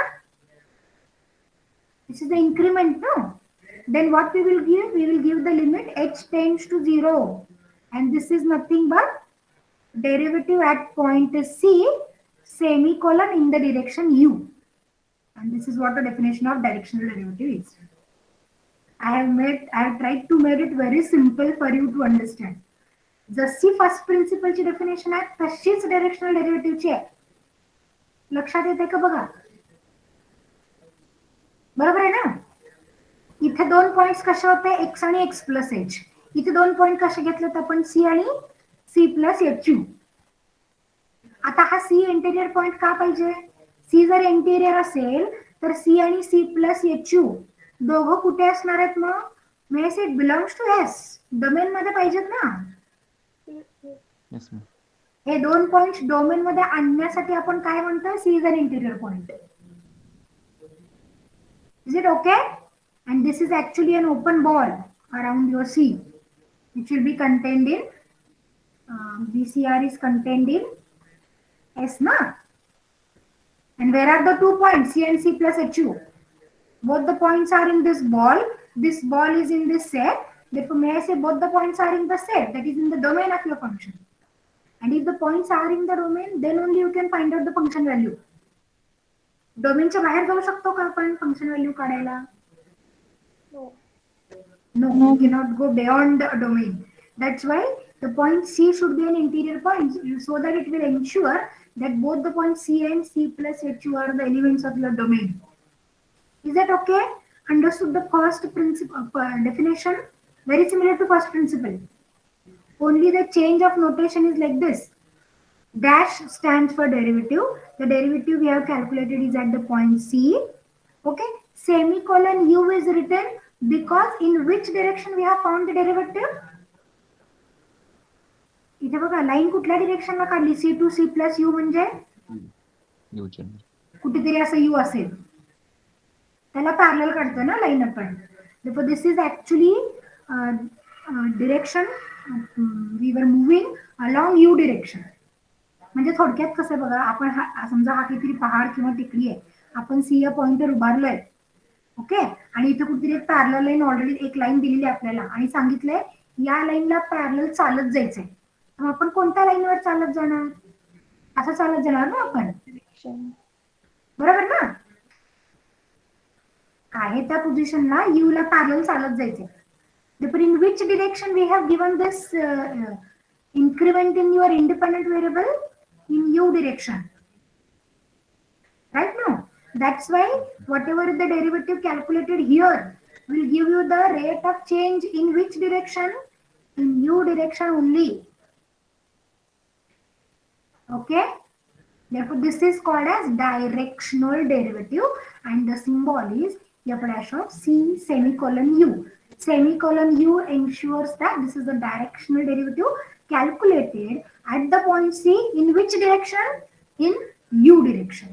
This is the increment, no? Then what we will give? We will give the limit h tends to 0. And this is nothing but derivative at point C semicolon in the direction u. And this is what the definition of directional derivative is. I have tried to make it very simple for you to understand. जशी first प्रिन्सिपलची definition आहे तशीच directional डेरिव्हेटिव्हची आहे. लक्षात येते का बघा? बरोबर आहे ना? इथे 2 पॉइंट्स कसे होते? x आणि x प्लस h. इथे 2 पॉइंट कसे घेतलेत आपण? c आणि c प्लस hu. आता हा c इंटेरियर पॉइंट का पाहिजे? c जर इंटेरियर असेल तर c आणि c प्लस hu दोघं कुठे असणार आहेत मग? May say it belongs to s domain मध्ये पाहिजेत ना. हे 2 पॉइंट्स डोमेन मध्ये आणण्यासाठी आपण काय म्हणतो? c is an interior point. Is it okay? And this is actually an open ball around your C, which will be contained in BCR is contained in S, na? And where are the 2 points? C and C plus HU. Both the points are in this ball. This ball is in this set. Therefore, may I say both the points are in the set, that is in the domain of your function. And if the points are in the domain, then only you can find out the function value. डोमेनच्या बाहेर जाऊ शकतो का आपण function value काढायला? No, you cannot go beyond the domain. That's why the point C should be an interior point, so that it will ensure that both the points C and C plus HU are the elements of your domain. Is that okay? Understood the first principle definition? Very similar to first principle. Only the change of notation is like this. Dash stands for derivative. The derivative we have calculated is at the point C. Okay. Semicolon u is written because in which direction we have found the derivative? इथे बघा line कुठल्या डिरेक्शनला काढली? C to C plus u म्हणजे कुठेतरी असं u असेल त्याला parallel काढतो ना लाईन आपण. Therefore this is actually direction we were moving along u direction. म्हणजे थोडक्यात कसं बघा, आपण समजा हा काहीतरी पहाड किंवा टेकडी आहे, आपण सी या पॉइंटवर उभारलोय. ओके, आणि इथे कुठेतरी एक पॅरलल लाईन ऑलरेडी एक लाईन दिलेली आपल्याला आणि सांगितलंय या लाईनला पॅरलल चालत जायचंय. मग आपण कोणत्या लाईनवर चालत जाणार? असं चालत जाणार ना आपण, बरोबर ना? आहे त्या पोझिशनला यू ला पॅरलल चालत जायचंय. Therefore, in which direction we have given this increment in your independent variable? In u direction, right? Now that's why whatever the derivative calculated here will give you the rate of change in which direction? In u direction only. Okay, therefore this is called as directional derivative and the symbol is f dash of c semicolon u. Semicolon u ensures that this is the directional derivative calculated at the point C in which direction? In u direction.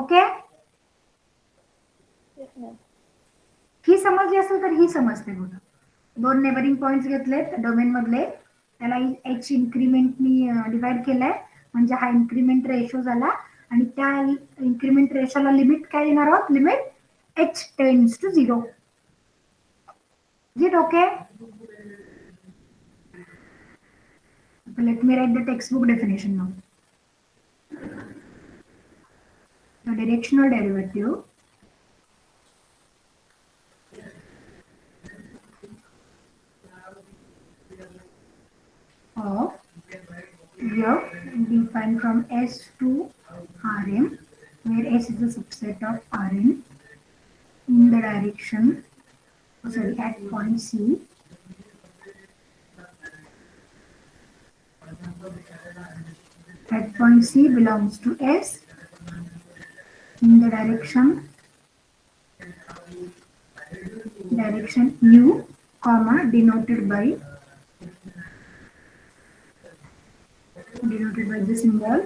Okay? ही समजली असेल तर ही समजते बघा. 2 neighbouring points घेतलेत domain मधले, त्याला h इन्क्रीमेंटनी divide केलाय म्हणजे हा इन्क्रीमेंट रेशो झाला आणि त्या इन्क्रीमेंट रेशोला लिमिट काय देणार आहोत? Limit h tends to 0. Is it okay? Let me write the textbook definition now. The directional derivative of f defined from S to Rm, where S is a subset of Rn in the direction, at point C. At point C belongs to S in the direction u, comma denoted by the symbol.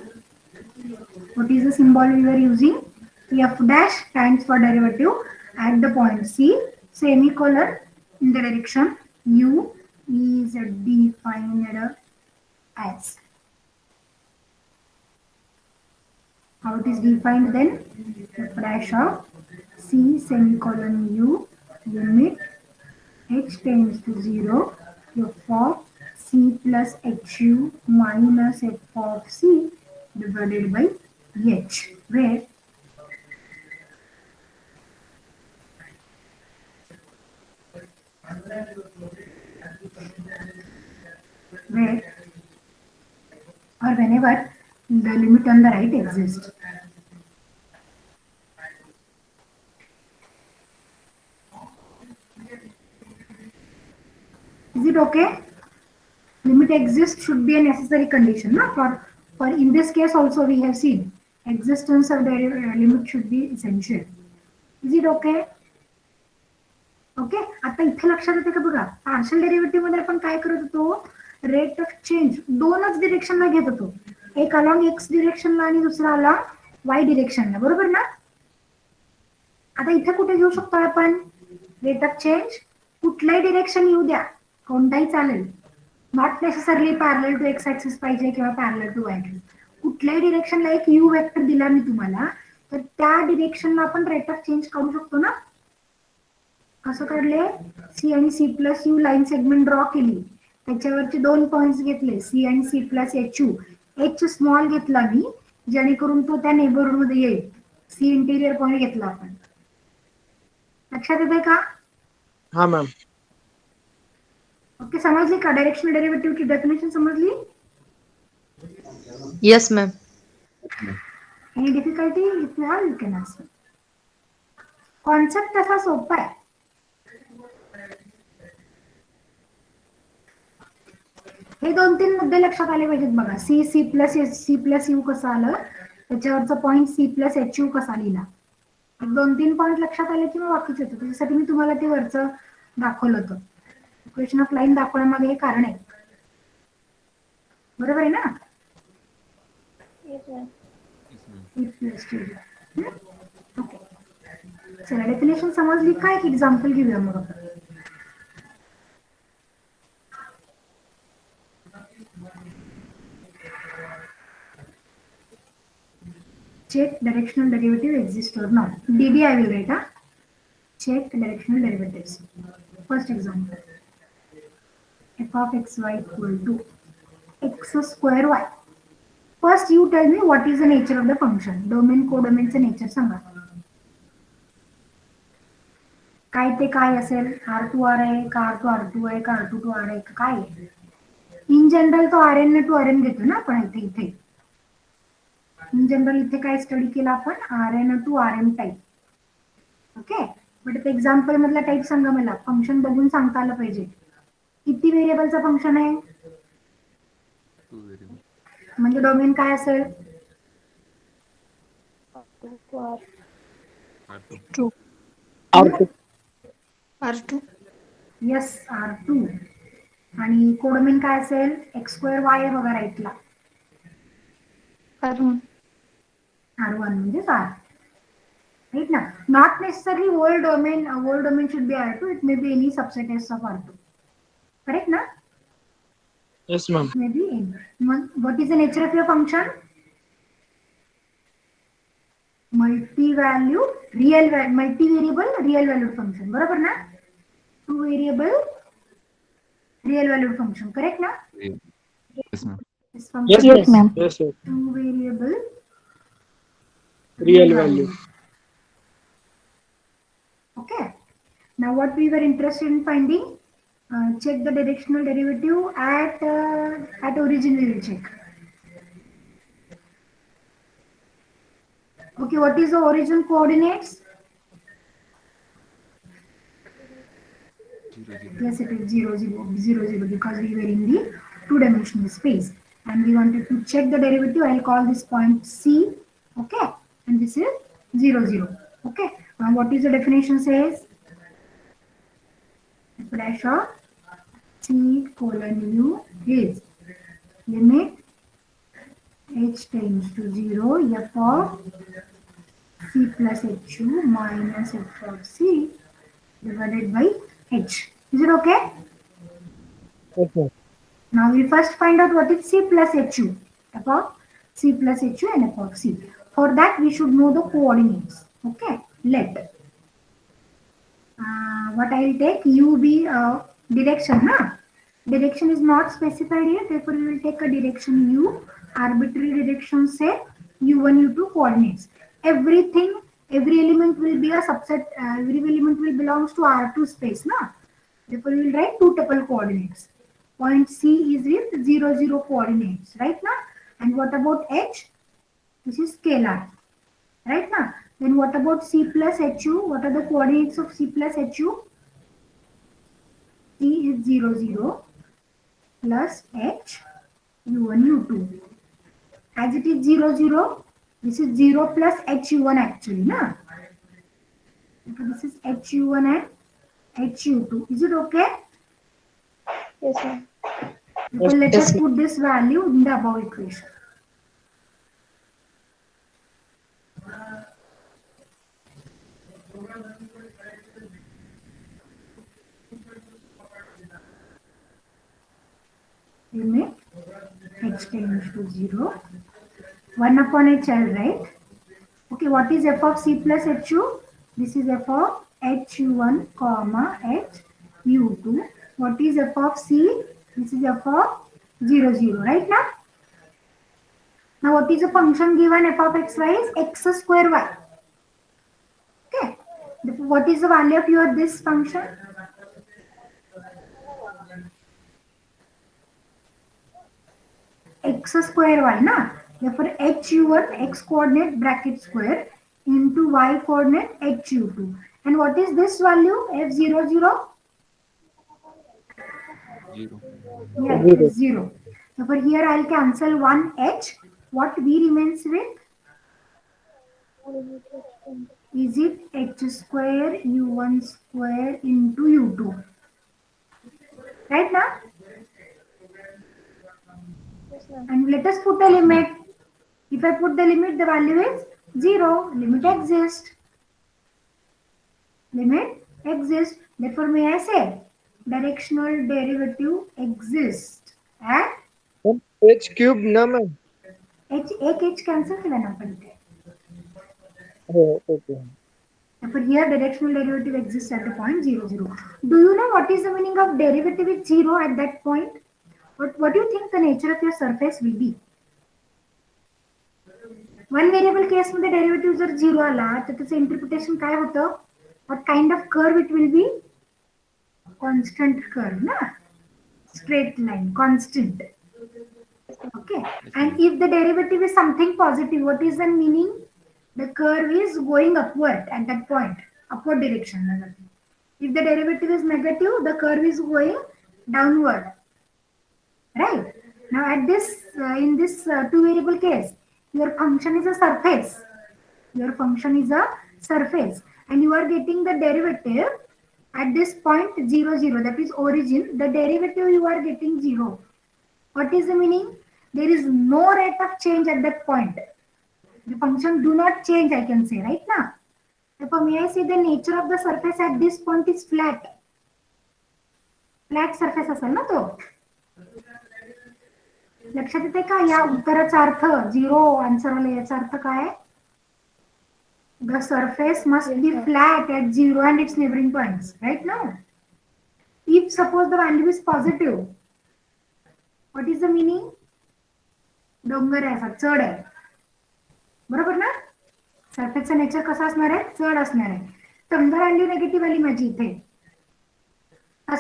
What is the symbol we were using? F dash stands for derivative at the point C, semicolon in the direction U is defined as. How it is defined then? F dash of C semicolon U limit h tends to 0 f of C plus HU minus f of C divided by H, where or whenever the limit on the right exists. Is it okay? Limit exists should be a necessary condition. No? For in this case also we have seen existence of the limit should be essential. Is it okay? Okay आता इथे लक्षात येते का बघा partial derivative मध्ये आपण काय करत होतो रेट ऑफ चेंज दोनच डिरेक्शनला घेत होतो एक अलॉंग एक्स डिरेक्शनला आणि दुसरा अलॉंग वाय डिरेक्शनला बरोबर ना आता इथे कुठे घेऊ शकतो आपण रेट ऑफ चेंज कुठलाही डिरेक्शन येऊ द्या कोणताही चालेल not necessarily parallel to x axis पाहिजे किंवा पॅरलल टू वाय ऍक्सिस कुठल्याही डिरेक्शनला एक यू वेक्टर दिला मी तुम्हाला तर त्या डिरेक्शनला आपण रेट ऑफ चेंज काढू शकतो ना कसं काढले सी आणि c plus u line segment draw केली त्याच्यावरचे दोन पॉइंट्स घेतले सी आणि c plus H u h small घेतला मी जेणेकरून तो त्या नेबरहुड मध्ये येईल सी इंटिरियर पॉइंट घेतला आपण लक्षात येते का हा मॅम ओके समजली का डायरेक्शनल डेरिव्हेटिव्ह ची डेफिनेशन समजली Yes, ma'am. Any difficulty if you have you can ask concept तसा सोपा आहे हे दोन तीन मुद्दे लक्षात आले पाहिजेत बघा C C plus C plus U कसं आलं त्याच्यावरचा point C plus H U कसा लिहिला दोन तीन पॉईंट लक्षात आले की मग वाक्यच येतं त्याच्यासाठी मी तुम्हाला ते वरचं दाखवलं होतं इक्वेशन ऑफ लाईन दाखवण्यामागे हे कारण आहे बरोबर आहे ना ओके चला डेफिनेशन समजली काय एक एक्झाम्पल घेऊया मग आपण check directional derivative exists or not. DD I will write. Check directional derivatives. First example. F of xy equal to x square y. First you tell me what is the nature of the function. Domain codomain चे nature सांगा. काय ते काय असेल R2 R आहे का R2 R2 आहे का R2 to R आहे का काय इन जनरल तो Rn to Rn घेतो ना आपण इथे इन जनरल इथे काय स्टडी केला आपण Rn to Rm type okay but इथे एक्झाम्पल मधला टाइप सांगा मला फंक्शन बघून सांगता आलं पाहिजे किती व्हेरिएबलचं फंक्शन आहे म्हणजे डोमेन काय असेल R2 यस R2 आणि कोडोमेन काय असेल एक्स स्क्वेअर वाय आहे बघा राईटला R1 R1 म्हणजे R right now not necessarily whole domain should be R2 it may be any subset S of R2 correct na yes ma'am maybe any what is the nature of your function multi-variable real valued function बरोबर ना two variable real valued function correct na Yes, ma'am. this function yes ma'am yes yes two variable real value okay now what we were interested in finding check the directional derivative at origin we will check okay what is the origin coordinates yes it is 0 0 0 0 because we were in the two-dimensional space and we wanted to check the derivative I'll call this point C okay and this is 0 0 okay now what is the definition says dash of C colon U is limit h tends to 0 f of c plus hu minus f of c divided by h. Is it okay? Yes, ma'am. Now we first find out what is c plus hu. F of c plus hu and f of c. For that we should know the coordinates. Okay. Let what I will take u be direction. Huh? Direction is not specified here. Therefore we will take a direction u. Arbitrary direction say u1 u2 coordinates. Everything, every element will be a subset. Every element will belongs to R2 space. Na? Therefore we will write two tuple coordinates. Point C is with 0 0 coordinates. Right now. And what about h? This is scalar. Right now. Then what about c plus hu? What are the coordinates of c plus hu? C is 0 0 plus h u1 u2. As it is 0 0, this is 0 plus hu1 actually. Na? So this is hu1 and hu2. Is it okay? Yes, ma'am. So let us put this value in the above equation. Limit h tends to 0. 1 upon h I'll write. Okay, what is f of c plus hu? This is f of hu1 comma h u2. What is f of c? This is f of 0 0. Right now? Now what is the function given f of xy is x square y. Okay. What is the value of your this function? X square y, na? Therefore, hu1 x coordinate bracket square into y coordinate hu2. And what is this value? F00? 0. Yeah, it is 0. Therefore, here I'll cancel one h. What v remains with? Is it h square u1 square into u2? Right now? And let us put a limit. If I put the limit, the value is 0. Limit exists. Limit exists. Therefore, may I say directional derivative exists at H cube ना ma'am. एक h cancel केला ना आपण इथे. Oh, okay. Therefore, here directional derivative exists at the point 0 0. Do you know what is the meaning of derivative with 0 at that point? What do you think the nature of your surface will be? One variable case मध्ये derivative जर 0 आला तर त्याचं interpretation काय होतं? What kind of curve it will be? Constant curve, na? Straight line, constant. Okay. And if the derivative is something positive, what is the meaning? The curve is going upward at that point, upward direction. If the derivative is negative, the curve is going downward. Right? Now at this, in this two variable case, your function is a surface. Your function is a surface. And you are getting the derivative at this point 0 0, that is origin. The derivative you are getting 0. What is the meaning? There is no rate of change at that point. The function do not change, I can say, right now. Therefore, may I say the nature of the surface at this point is flat. Flat surface असेल ना तो. लक्षात येते का या उत्तराचा अर्थ 0 answer आला याचा अर्थ काय? The surface must be flat at 0 and its neighboring points, right now. If suppose the value is positive, what is the meaning? डोंगर आहे असा चढ आहे. बरोबर ना? सरफेसचा नेचर कसा असणार आहे? चढ असणार आहे. समजा व्हॅल्यू निगेटिव्ह आली माझी इथे.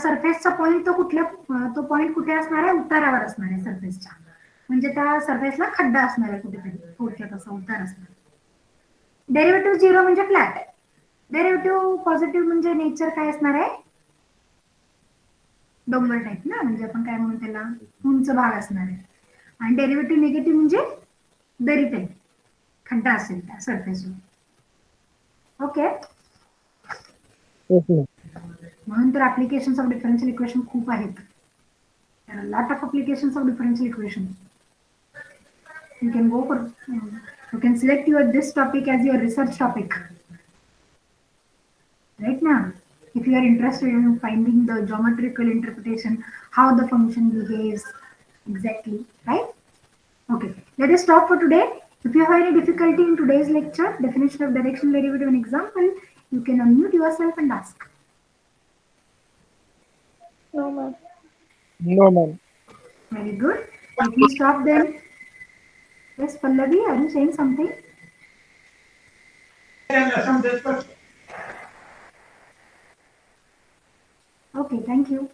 सरफेसचा पॉइंट तो कुठल्या तो पॉइंट कुठे असणार आहे? उतारावर असणार आहे सरफेसच्या. म्हणजे त्या सरफेसला खड्डा असणार आहे कुठेतरी. थोडक्यात असा उतार असणार. डेरिव्हेटिव्ह 0 म्हणजे फ्लॅट आहे. डेरिव्हेटिव्ह पॉझिटिव्ह म्हणजे नेचर काय असणार आहे? डोंगर टाईप ना, म्हणजे आपण काय म्हणू त्याला, उंच भाग असणार आहे. आणि डेरिव्हेटिव्ह निगेटिव्ह म्हणजे दरी टाईप, खड्डा असेल त्या सरफेसवर. ओके. म्हणून तर ऍप्लिकेशन्स ऑफ डिफरन्शियल इक्वेशन खूप आहेत. Lot of applications of differential equation. You can go for, you can select your this topic as your research topic. Right now, if you are interested in finding the geometrical interpretation, how the function behaves exactly, right? Okay, let us stop for today. If you have any difficulty in today's lecture, definition of directional derivative and example, you can unmute yourself and ask. No, ma'am. No, ma'am. Very good. Let me stop then. Yes, Pallavi, are you saying something? Okay, thank you.